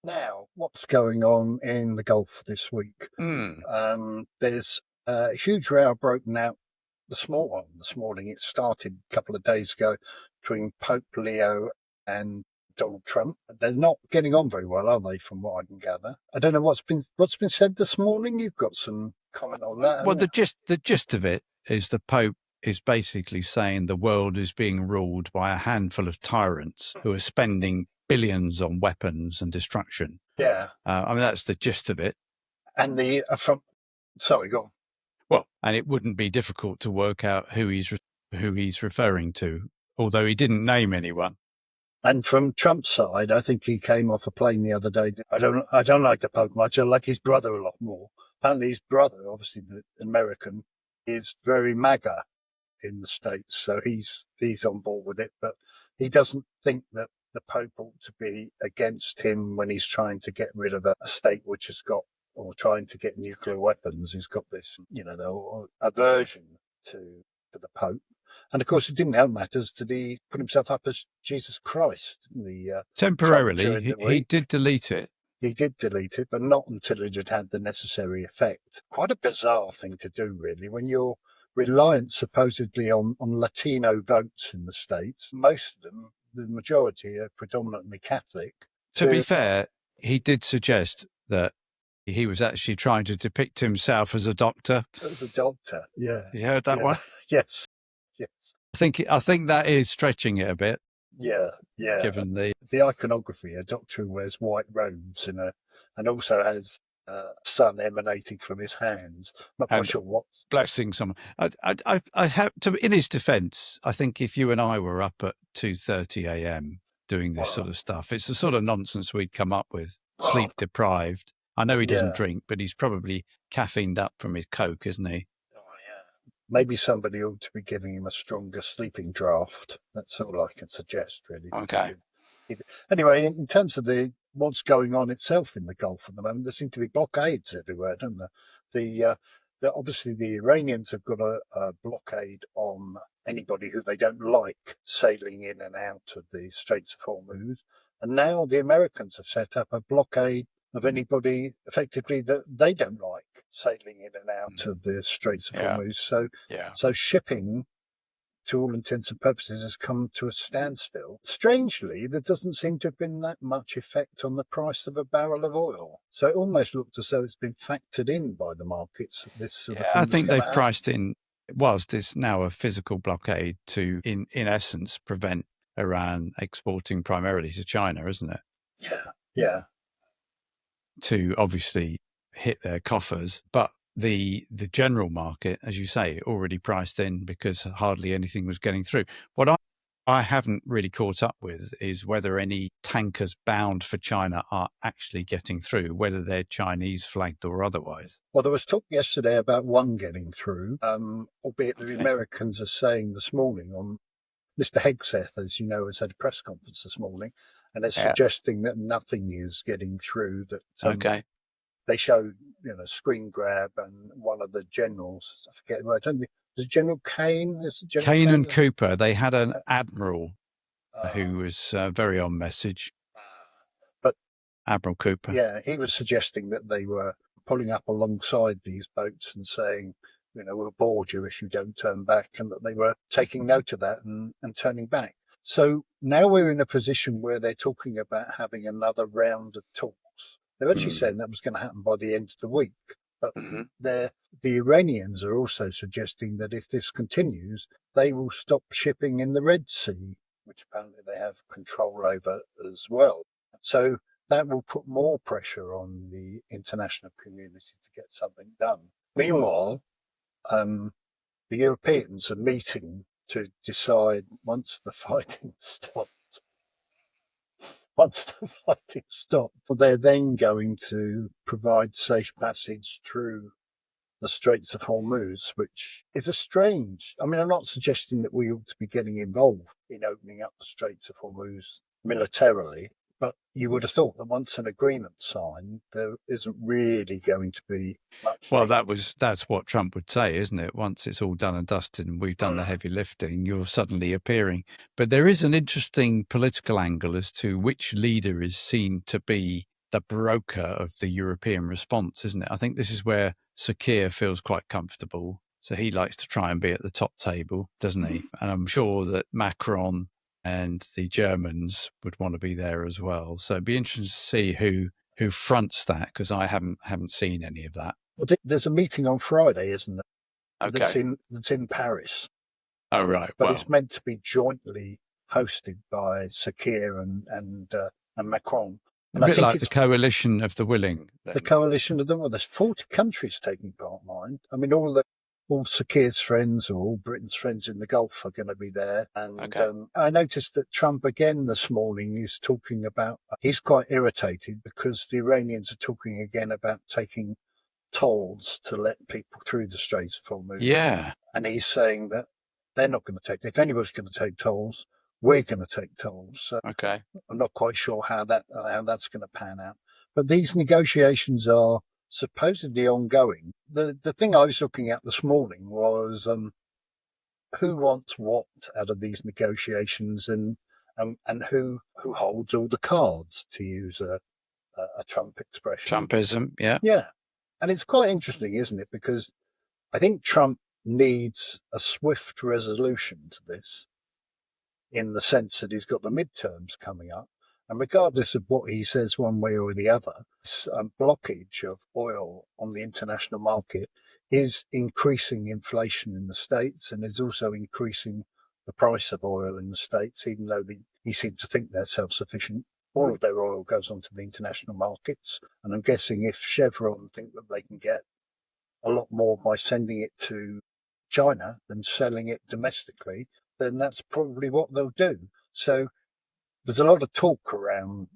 Now, what's going on in the Gulf this week? Mm. There's a huge row broken out this morning. It started a couple of days ago between Pope Leo and Donald Trump. They're not getting on very well, are they? From what I can gather, I don't know what's been said this morning. You've got some comment on that, Well, haven't the gist of it is the Pope is basically saying the world is being ruled by a handful of tyrants who are spending billions on weapons and destruction. you? Yeah, I mean, that's the gist of it. and the from sorry, go on. Well, and it wouldn't be difficult to work out who he's referring to, although he didn't name anyone. And from Trump's side, I think he came off a plane the other day. I don't like the Pope much. I like his brother a lot more. Apparently, his brother, obviously the American, is very MAGA in the States, so he's on board with it. But he doesn't think that the Pope ought to be against him when he's trying to get rid of a state which has got, or trying to get nuclear weapons. He's got this, the aversion to the Pope. And of course, it didn't help matters that he put himself up as Jesus Christ in the Trump Temporarily, during he, the he week. did delete it. He did delete it, but not until it had had the necessary effect. Quite a bizarre thing to do, really, when you're reliant supposedly on Latino votes in the States. Most of them, the majority, are predominantly Catholic. To be fair, he did suggest that he was actually trying to depict himself as a doctor. As a doctor, yeah. You heard that Yeah. one? Yes, yes. I think that is stretching it a bit, Yeah, yeah. given the The iconography, a doctor who wears white robes and also has sun emanating from his hands. Not quite and sure what. blessing someone. I have to. In his defence, I think if you and I were up at 2:30 a.m. doing this sort of stuff, it's the sort of nonsense we'd come up with. Sleep deprived. I know he doesn't Yeah. drink, but he's probably caffeined up from his coke, isn't he? Oh, yeah. Maybe somebody ought to be giving him a stronger sleeping draft. That's all I can suggest, really. Okay. Anyway, in terms of what's going on itself in the Gulf at the moment, there seem to be blockades everywhere, don't there? Obviously the Iranians have got a blockade on anybody who they don't like sailing in and out of the Straits of Hormuz, and now the Americans have set up a blockade of anybody effectively that they don't like sailing in and out of the Straits of Hormuz. So shipping, to all intents and purposes, has come to a standstill. Strangely, there doesn't seem to have been that much effect on the price of a barrel of oil. So it almost looked as though it's been factored in by the markets. This sort of thing. I think they've priced in, whilst it's now a physical blockade, to, in essence, prevent Iran exporting primarily to China, isn't it? Yeah. To obviously hit their coffers, but the general market, as you say, already priced in because hardly anything was getting through. What I haven't really caught up with is whether any tankers bound for China are actually getting through, whether they're Chinese flagged or otherwise. Well, there was talk yesterday about one getting through, albeit the Americans are saying this morning on Mr. Hegseth, as you know, has had a press conference this morning, and they're suggesting that nothing is getting through. That they showed, screen grab, and one of the generals, I forget, I don't think, was General Kane? Kane and Cooper, they had an admiral who was very on message. But Admiral Cooper. Yeah, he was suggesting that they were pulling up alongside these boats and saying, we'll board you if you don't turn back, and that they were taking note of that and turning back. So now we're in a position where they're talking about having another round of talks. They're actually saying that was going to happen by the end of the week. But the Iranians are also suggesting that if this continues, they will stop shipping in the Red Sea, which apparently they have control over as well. So that will put more pressure on the international community to get something done. Meanwhile, the Europeans are meeting to decide once the fighting stops, they're then going to provide safe passage through the Straits of Hormuz, which is I'm not suggesting that we ought to be getting involved in opening up the Straits of Hormuz militarily, but you would have thought that once an agreement's signed, there isn't really going to be much. Well, that's what Trump would say, isn't it? Once it's all done and dusted and we've done the heavy lifting, you're suddenly appearing. But there is an interesting political angle as to which leader is seen to be the broker of the European response, isn't it? I think this is where Sir Keir feels quite comfortable. So he likes to try and be at the top table, doesn't he? And I'm sure that Macron and the Germans would want to be there as well. So it'd be interesting to see who fronts that, because I haven't seen any of that. Well, there's a meeting on Friday, isn't there? Okay. That's in Paris. Oh, right. But Well, it's meant to be jointly hosted by Sir Keir and Macron. And a I bit think like it's the coalition of the willing. Then. the coalition of them. Well, there's 40 countries taking part, mind. I mean, all Sir Keir's friends or all Britain's friends in the Gulf are going to be there. And Okay. I noticed that Trump again this morning is talking about, he's quite irritated because the Iranians are talking again about taking tolls to let people through the Straits of Hormuz. Yeah. And he's saying that they're not going to take, if anybody's going to take tolls, we're going to take tolls. So Okay. I'm not quite sure how that's going to pan out. But these negotiations are supposedly ongoing. The thing I was looking at this morning was who wants what out of these negotiations and who holds all the cards, to use a Trump expression. Trumpism. Yeah. Yeah. And it's quite interesting, isn't it? Because I think Trump needs a swift resolution to this, in the sense that he's got the midterms coming up. And regardless of what he says one way or the other, blockage of oil on the international market is increasing inflation in the States and is also increasing the price of oil in the States, even though he seems to think they're self-sufficient. All of their oil goes onto the international markets. And I'm guessing if Chevron think that they can get a lot more by sending it to China than selling it domestically, then that's probably what they'll do. So there's a lot of talk around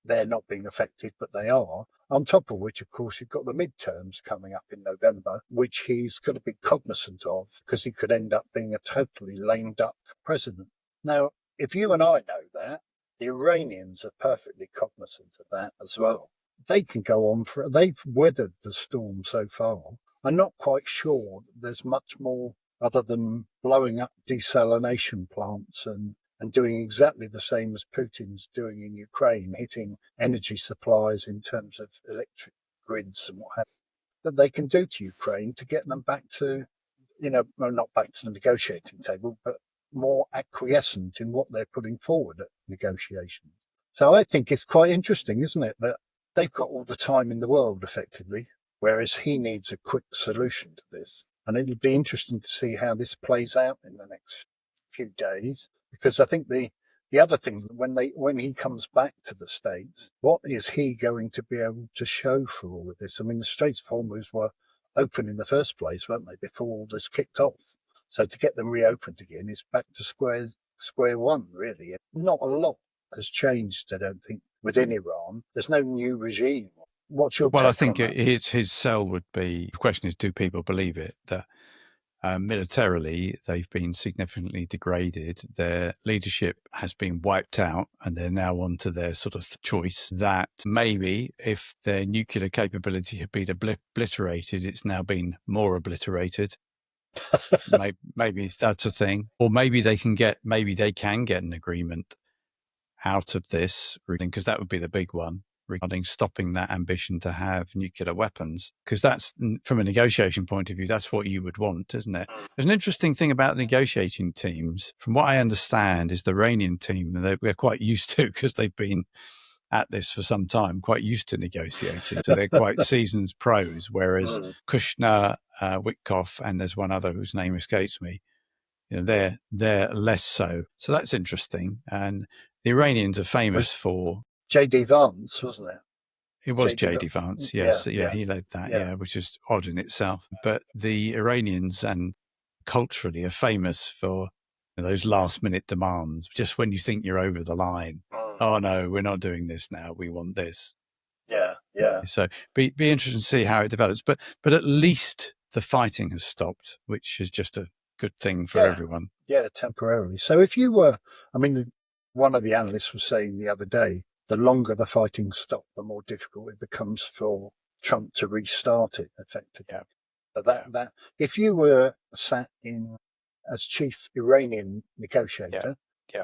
they're not being affected, but they are. On top of which, of course, you've got the midterms coming up in November, which he's got to be cognizant of, because he could end up being a totally lame duck president. Now, if you and I know that, the Iranians are perfectly cognizant of that as well. They can go on they've weathered the storm so far. I'm not quite sure that there's much more other than blowing up desalination plants and doing exactly the same as Putin's doing in Ukraine, hitting energy supplies in terms of electric grids and what have you, that they can do to Ukraine to get them back to, well, not back to the negotiating table, but more acquiescent in what they're putting forward at negotiations. So I think it's quite interesting, isn't it, that they've got all the time in the world, effectively, whereas he needs a quick solution to this. And it'll be interesting to see how this plays out in the next few days, because I think the other thing, when he comes back to the States, what is he going to be able to show for all of this? I mean, the Straits of Hormuz were open in the first place, weren't they, before all this kicked off? So to get them reopened again is back to square one, really. Not a lot has changed, I don't think, within Iran. There's no new regime. What's your Well, I take on think that? his sell would be, the question is, do people believe it? That militarily, they've been significantly degraded. Their leadership has been wiped out, and they're now on to their sort of choice that maybe if their nuclear capability had been obliterated, it's now been more obliterated. maybe that's a thing. Or maybe they can get an agreement out of this, because that would be the big one, regarding stopping that ambition to have nuclear weapons, because that's, from a negotiation point of view, that's what you would want, isn't it? There's an interesting thing about negotiating teams, from what I understand, is the Iranian team, they're quite used to, because they've been at this for some time, quite used to negotiating. So they're quite seasoned pros, whereas Kushner, Witkoff, and there's one other whose name escapes me, they're less so. So that's interesting. And the Iranians are famous for... J.D. Vance, wasn't it? It was J.D. Vance, yes. Yeah, he led that, which is odd in itself. But the Iranians, and culturally, are famous for those last-minute demands. Just when you think you're over the line, oh, no, we're not doing this now. We want this. Yeah. So be interesting to see how it develops. But at least the fighting has stopped, which is just a good thing for everyone. Yeah, temporarily. So if you were, one of the analysts was saying the other day, the longer the fighting stops, the more difficult it becomes for Trump to restart it effectively. Yeah. But that if you were sat in as chief Iranian negotiator,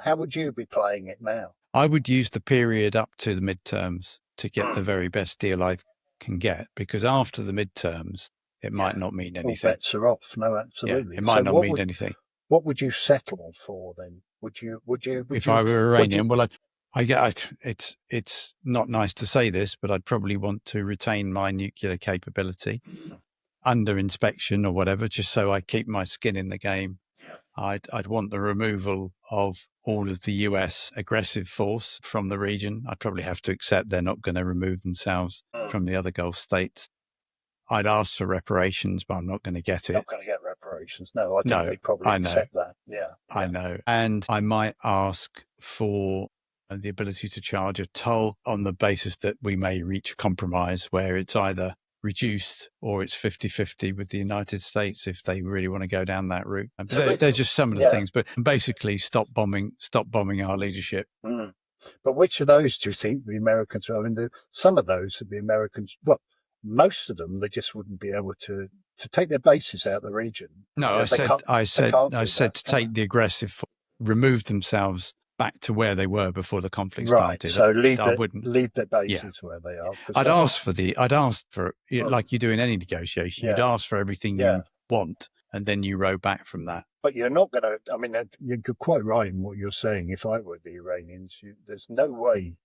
how would you be playing it now? I would use the period up to the midterms to get the very best deal I can get, because after the midterms, it might not mean All anything. bets are off. No, absolutely. Yeah, it might not mean anything. What would you settle for then? If I were Iranian, well, it's not nice to say this, but I'd probably want to retain my nuclear capability under inspection or whatever, just so I keep my skin in the game. I'd want the removal of all of the US aggressive force from the region. I'd probably have to accept they're not going to remove themselves from the other Gulf states. I'd ask for reparations, but I'm not going to get it. Not going to get reparations. No, I think they probably accept that. Yeah, I know. And I might ask for the ability to charge a toll on the basis that we may reach a compromise where it's either reduced or it's 50-50 with the United States if they really want to go down that route. They're just some of the things, but basically stop bombing our leadership. But which of those do you think the Americans, I mean, some of those the Americans, well, most of them, they just wouldn't be able to take their bases out of the region. No, I said to take the aggressive, remove themselves back to where they were before the conflict started. So leave their bases where they are. I'd ask for like you do in any negotiation. You'd ask for everything you want, and then you row back from that. But you're not going to. I mean, you're quite right in what you're saying. If I were the Iranians, there's no way.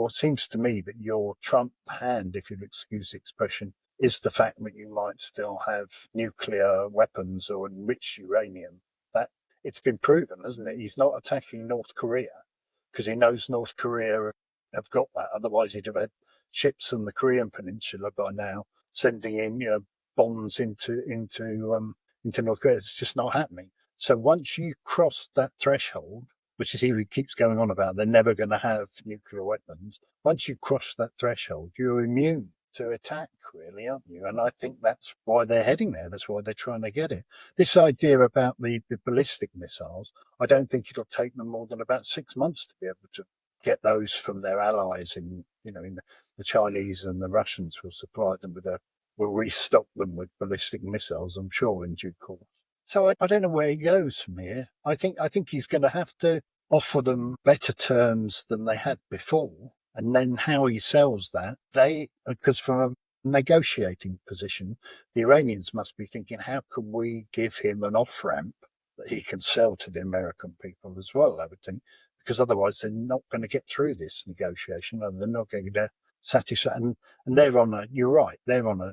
Seems to me that your Trump hand, if you'll excuse the expression, is the fact that you might still have nuclear weapons or enriched uranium. That it's been proven, hasn't it? He's not attacking North Korea because he knows North Korea have got that. Otherwise, he'd have had ships on the Korean Peninsula by now sending in, bombs into North Korea. It's just not happening. So once you cross that threshold, which is he keeps going on about, they're never going to have nuclear weapons. Once you cross that threshold, you're immune to attack, really, aren't you? And I think that's why they're heading there. That's why they're trying to get it. This idea about the ballistic missiles, I don't think it'll take them more than about 6 months to be able to get those from their allies in the Chinese and the Russians will supply them will restock them with ballistic missiles, I'm sure, in due course. So I don't know where he goes from here. I think he's going to have to offer them better terms than they had before. And then how he sells that, because from a negotiating position, the Iranians must be thinking, how can we give him an off-ramp that he can sell to the American people as well, I would think, because otherwise they're not going to get through this negotiation and they're not going to satisfy. And you're right, they're on a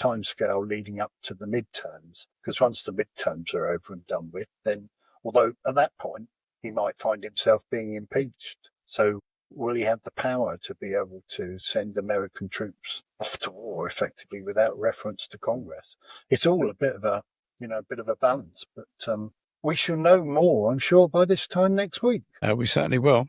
timescale leading up to the midterms, because once the midterms are over and done with, then, although at that point he might find himself being impeached. So will he have the power to be able to send American troops off to war effectively without reference to Congress? It's all a bit of a balance, but we shall know more, I'm sure, by this time next week. We certainly will.